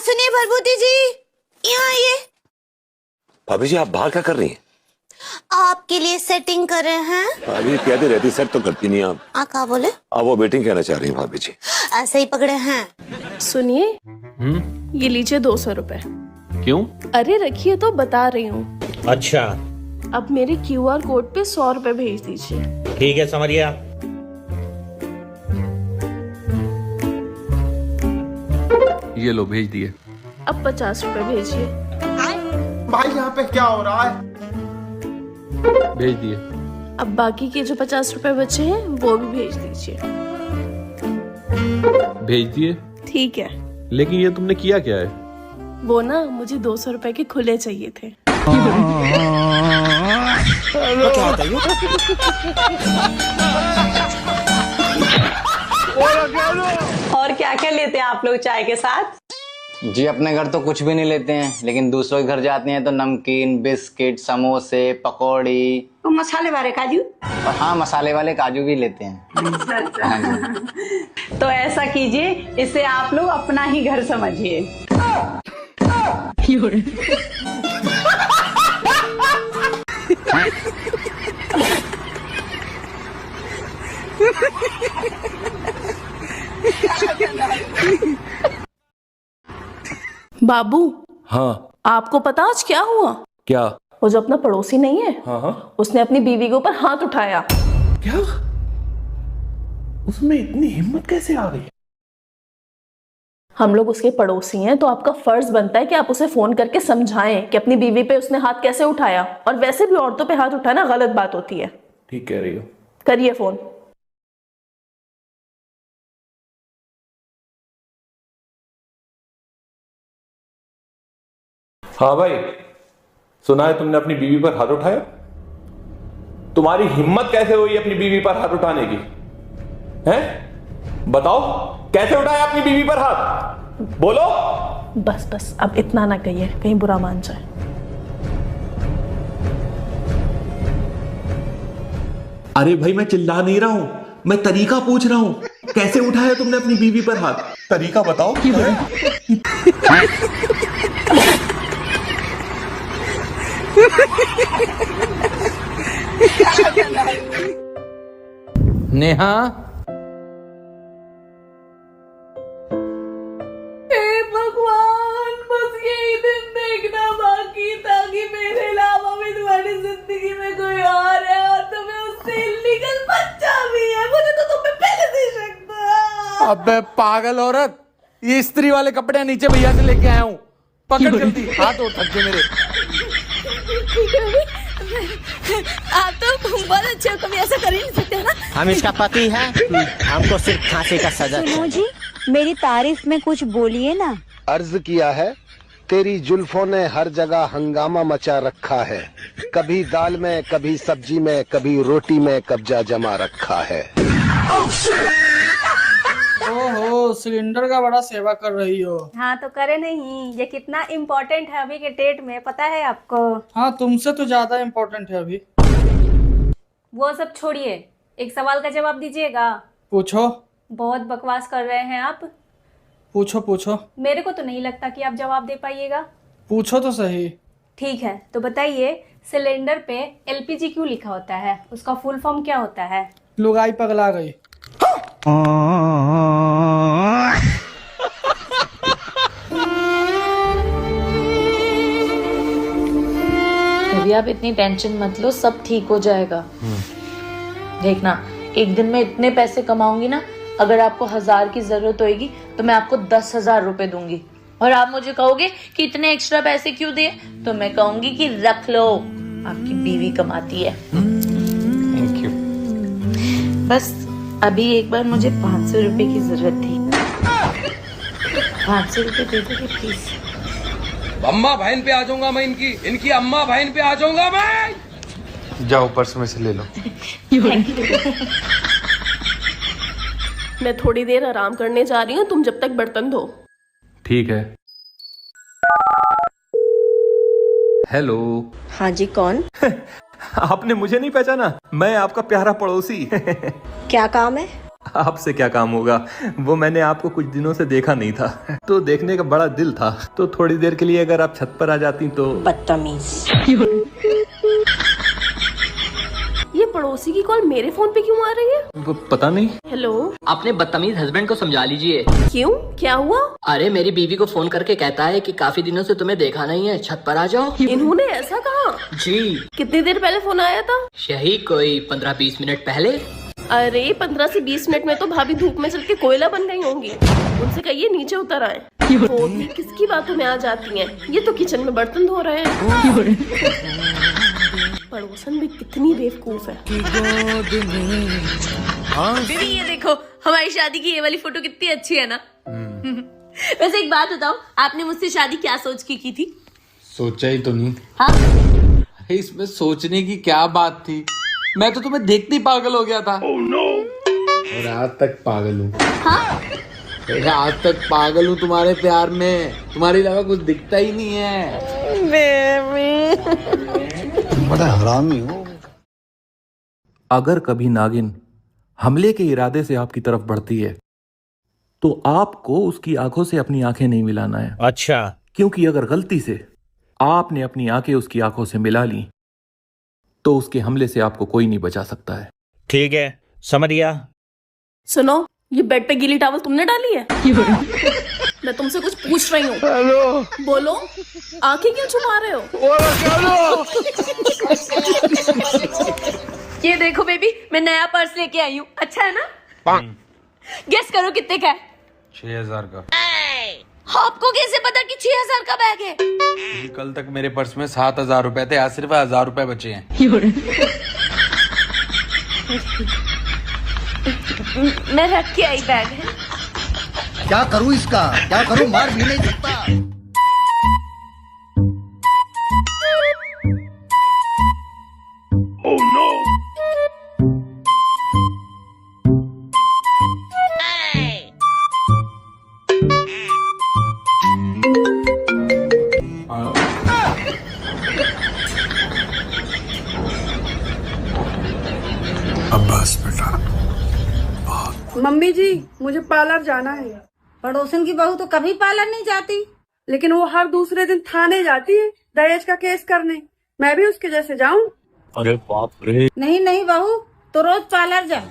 सुनिए भरभूति जी, यहाँ आइए। भाभी जी आप बाहर क्या कर रही हैं? आपके लिए सेटिंग कर रहे हैं। भाभी कहती रहती सेट तो करती नहीं आप। क्या बोले? आप वो बेटिंग कहना चाह रही हैं भाभी जी? ऐसे ही पकड़े हैं। सुनिए, ये लीजिए 200 रुपए। क्यों? अरे रखिए तो बता रही हूँ। अच्छा अब मेरे QR कोड पे 100 रुपए भेज दीजिए। ठीक है, समझ गया। ये लो भेज दिए। अब 50 रुपए भेजिए। भाई यहाँ पे क्या हो रहा है? भेज दिए। अब बाकी के जो 50 रुपए बचे हैं वो भी भेज दीजिए। भेज दिए। ठीक है। लेकिन ये तुमने किया क्या है? वो ना मुझे 200 रुपए के खुले चाहिए थे। और क्या क्या लेते हैं आप लोग चाय के साथ? जी अपने घर तो कुछ भी नहीं लेते हैं, लेकिन दूसरों के घर जाते हैं तो नमकीन, बिस्किट, समोसे, पकौड़ी तो मसाले वाले काजू। और हाँ, मसाले वाले काजू भी लेते हैं। हाँ जी। तो ऐसा कीजिए, इसे आप लोग अपना ही घर समझिए। बाबू, हाँ। आपको पता आज क्या हुआ? क्या? वो जो अपना पड़ोसी नहीं है, हाँ। उसने अपनी बीवी के ऊपर हाथ उठाया। क्या? उसमें इतनी हिम्मत कैसे आ गई? हम लोग उसके पड़ोसी हैं, तो आपका फर्ज बनता है कि आप उसे फोन करके समझाएं कि अपनी बीवी पे उसने हाथ कैसे उठाया। और वैसे भी औरतों पे हाथ उठाना गलत बात होती है। ठीक कह रही हो। करिए फोन। हाँ भाई, सुना है तुमने अपनी बीवी पर हाथ उठाया? तुम्हारी हिम्मत कैसे हुई अपनी बीवी पर हाथ उठाने की? हैं? बताओ, कैसे उठाया अपनी बीवी पर हाथ? बोलो। बस बस, अब इतना ना कहिए, कहीं बुरा मान जाए। अरे भाई मैं चिल्ला नहीं रहा हूं, मैं तरीका पूछ रहा हूं। कैसे उठाया तुमने अपनी बीवी पर हाथ? तरीका बताओ। नेहा, हे भगवान, बस यही दिन देखना बाकी था कि मेरे अलावा भी तुम्हारी जिंदगी में कोई और है, और तुम्हें उससे इल्लीगल बच्चा भी है। मुझे तो तुम पे पहले से ही शक था। अबे पागल औरत, ये इस्त्री वाले कपड़े नीचे भैया से लेके आया हूँ। पकड़ जल्दी, हाथ उठ थक मेरे। आप तो बहुत अच्छे हो, कभी ऐसा कर ही नहीं सकते ना। हम इसका पति है, हमको सिर्फ फांसी का सजा। सुनो जी, मेरी तारीफ में कुछ बोलिए ना। अर्ज किया है, तेरी जुल्फों ने हर जगह हंगामा मचा रखा है। कभी दाल में, कभी सब्जी में, कभी रोटी में कब्जा जमा रखा है। ओहो, सिलेंडर का बड़ा सेवा कर रही हो। हाँ तो करे नहीं, ये कितना इम्पोर्टेंट है अभी के डेट में, पता है आपको? हाँ, तुमसे तो ज्यादा इम्पोर्टेंट है अभी। वो सब छोड़िए, एक सवाल का जवाब दीजिएगा। पूछो। बहुत बकवास कर रहे हैं आप। पूछो पूछो। मेरे को तो नहीं लगता कि आप जवाब दे पाइएगा। पूछो तो सही। ठीक है, तो बताइए, सिलेंडर पे LPG क्यों लिखा होता है? उसका फुल फॉर्म क्या होता है? लुगाई पगला गई। अभी आप इतनी टेंशन मत लो, सब ठीक हो जाएगा। देखना, एक दिन में इतने पैसे कमाऊंगी ना, अगर आपको 1000 की जरूरत होगी तो मैं आपको 10,000 रुपए दूंगी। और आप मुझे कहोगे कि इतने एक्स्ट्रा पैसे क्यों दिए, तो मैं कहूंगी कि रख लो, आपकी बीवी कमाती है। Thank you. बस अभी एक बार मुझे 500 रुपए की जरूरत थी। 500 रुपए दे दोगे प्लीज? अम्मा बहन पे आ जाऊंगा मैं, इनकी अम्मा बहन पे आ जाऊंगा मैं। जाओ पर्स में से ले लो। मैं थोड़ी देर आराम करने जा रही हूँ, तुम जब तक बर्तन धो। ठीक है। हेलो। हाँ जी, कौन? आपने मुझे नहीं पहचाना? मैं आपका प्यारा पड़ोसी। क्या काम है? आपसे क्या काम होगा, वो मैंने आपको कुछ दिनों से देखा नहीं था, तो देखने का बड़ा दिल था, तो थोड़ी देर के लिए अगर आप छत पर आ जाती तो। बदतमीज। ये पड़ोसी की कॉल मेरे फोन पे क्यों आ रही है? पता नहीं। हेलो। अपने बदतमीज हस्बैंड को समझा लीजिए। क्यों, क्या हुआ? अरे मेरी बीवी को फोन करके कहता है कि काफी दिनों से तुम्हें देखा नहीं है, छत पर आ जाओ। इन्होंने ऐसा कहा? जी। कितनी देर पहले फोन आया था? यही कोई 15-20 मिनट पहले। अरे 15 से 20 मिनट में तो भाभी धूप में चल के कोयला बन गई होंगी। उनसे कहिए नीचे उतर आए। वो भी किसकी बातों में आ जाती हैं? ये तो किचन में बर्तन धो रहे हैं। पड़ोसन भी कितनी बेवकूफ है। दीदी ये देखो, हमारी शादी की ये वाली फोटो कितनी अच्छी है ना। वैसे एक बात बताओ, आपने मुझसे शादी क्या सोच की थी? सोचा ही तो नहीं। हाँ? इसमें सोचने की क्या बात थी, मैं तो तुम्हें देखते ही पागल हो गया था। और आज तक पागल हूँ। हाँ? आज तक पागल हूँ तुम्हारे प्यार में, तुम्हारे अलावा कुछ दिखता ही नहीं है। बड़ा हरामी हो। अगर कभी नागिन हमले के इरादे से आपकी तरफ बढ़ती है तो आपको उसकी आंखों से अपनी आंखें नहीं मिलाना है। अच्छा। क्योंकि अगर गलती से आपने अपनी आंखें उसकी आंखों से मिला ली तो उसके हमले से आपको कोई नहीं बचा सकता है। ठीक है, समझ गया। सुनो, ये बेड पे गीली टॉवल तुमने डाली है? मैं तुमसे कुछ पूछ रही हूँ। हेलो। बोलो, आंखें क्यों छुपा रहे हो? ये देखो बेबी, मैं नया पर्स लेके आई हूँ, अच्छा है ना? गेस करो कितने का है? 6000 का। आपको कैसे पता कि 6000 का बैग है? कल तक मेरे पर्स में 7000 रुपए थे, आज सिर्फ 1000 रुपए बचे हैं। मैं रख के आई बैग है। क्या करूँ इसका, क्या करूँ, मार भी नहीं सकता। अब्बास बेटा। मम्मी जी, मुझे पार्लर जाना है। पड़ोसन की बहू तो कभी पार्लर नहीं जाती। लेकिन वो हर दूसरे दिन थाने जाती है दहेज का केस करने। मैं भी उसके जैसे जाऊं? अरे बाप रे। नहीं नहीं बहू, तो रोज पार्लर जा।